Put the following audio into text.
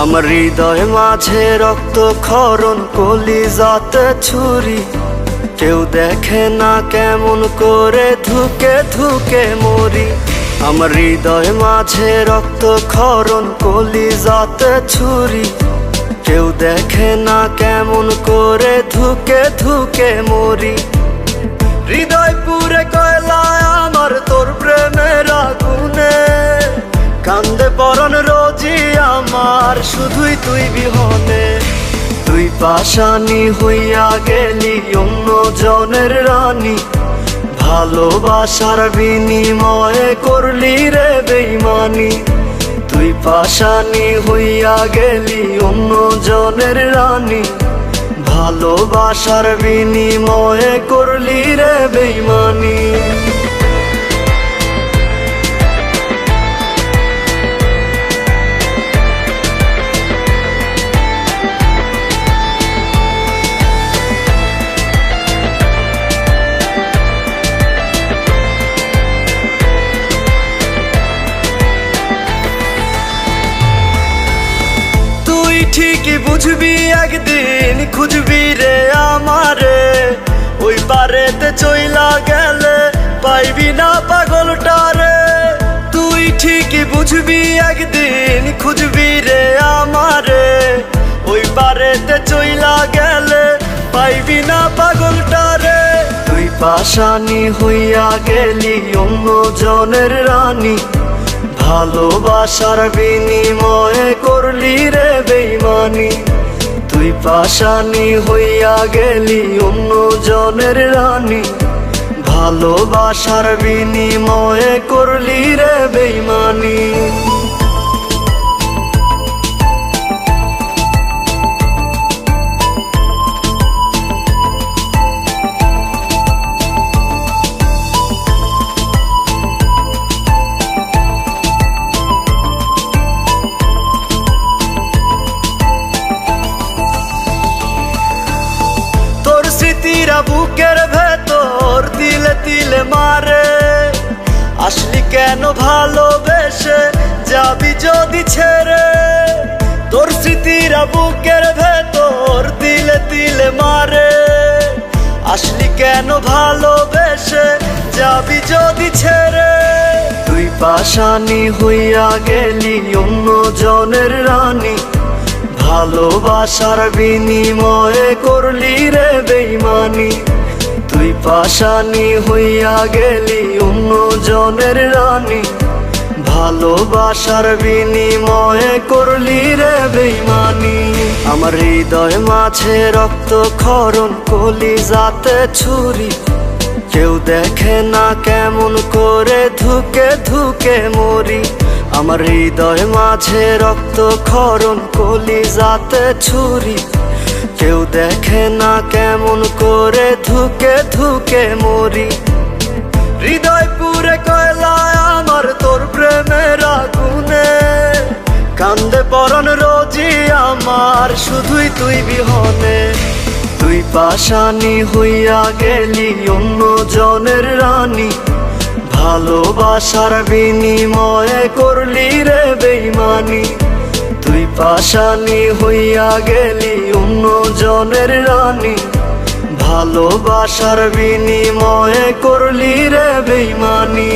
আমার হৃদয় মাঝে রক্ত ক্ষরণ, কলিজাতে ছুরি। কেউ দেখে না কেমন করে ধুকে ধুকে মরি। আমার হৃদয় মাঝে রক্ত ক্ষরণ, কলিজাতে ছুরি। কেউ দেখে না কেমন করে ধুকে ধুকে মরি। হৃদয় পুরে কয়লায় আমার তোর প্রেমের আগুনে, কান্দে পরন রোজই আমার শুধুই তুই বিহনে। তুই পাশানি হইয়া গেলি অন্য জনের রানী, ভালোবাসার বিনিময়ে করলি রে বেইমানি। তুই পাশানি হইয়া গেলি অন্য জনের রানী, ভালোবাসার বিনিময়ে করলি রে বেইমানি। ঠিকই বুঝবি একদিন, খুঁজবি রে আমারে। ওই পারেতে চইলা গেলে পাইবি না পাগলটারে। তুই ঠিকই বুঝবি একদিন, খুঁজবি রে আমারে। ওই পারেতে চইলা গেলে পাইবি না পাগলটারে। তুই পাশানি হইয়া গেলি অন্য জনের রানী, ভালোবাসার বিনিময়ে করলি রে বেইমানি। তুই পাশানি হইয়া গেলি অন্য জনের রানী, ভালোবাসার বিনিময়ে করলি রে বেইমানি। স্মৃতিরা বুকের ভেতর তিলে তিলে মারে। আসলি কেন ভালোবেসে যাবি যদি ছেড়ে। তোর স্মৃতিরা বুকের ভেতর তিলে তিলে মারে। আসলি কেন ভালোবেসে যাবি যদি ছেড়ে। তুই পাশানি হইয়া গেলি অন্য জনের রানী, ভালোবাসার বিনিময়ে করলি রে বেইমানি। তুই পাশানি হইয়া গেলি অন্য জনের রানী, ভালোবাসার বিনিময়ে করলি রে বেইমানি। আমার হৃদয় মাঝে রক্ত ক্ষরণ, কলিজাতে ছুরি। কেউ দেখে না কেমন করে ধুকে ধুকে মরি। আমার হৃদয় মাঝে রক্ত ক্ষরণ, কলিজাতে ছুরি। কেউ দেখে না কেমন করে ধুকে ধুকে মরি। হৃদয় পুরে কয়লায় আমার তোর প্রেমের আগুনে, কান্দে পরন রোজই আমার শুধুই তুই বিহনে। তুই পাশানি হইয়া গেলি অন্য জনের রানী, ভালোবাসার বিনিময়ে করলি রে বেইমানি। তুই পাশানি হইয়া গেলি অন্য জনের রানী, ভালোবাসার বিনিময়ে করলি রে বেইমানি।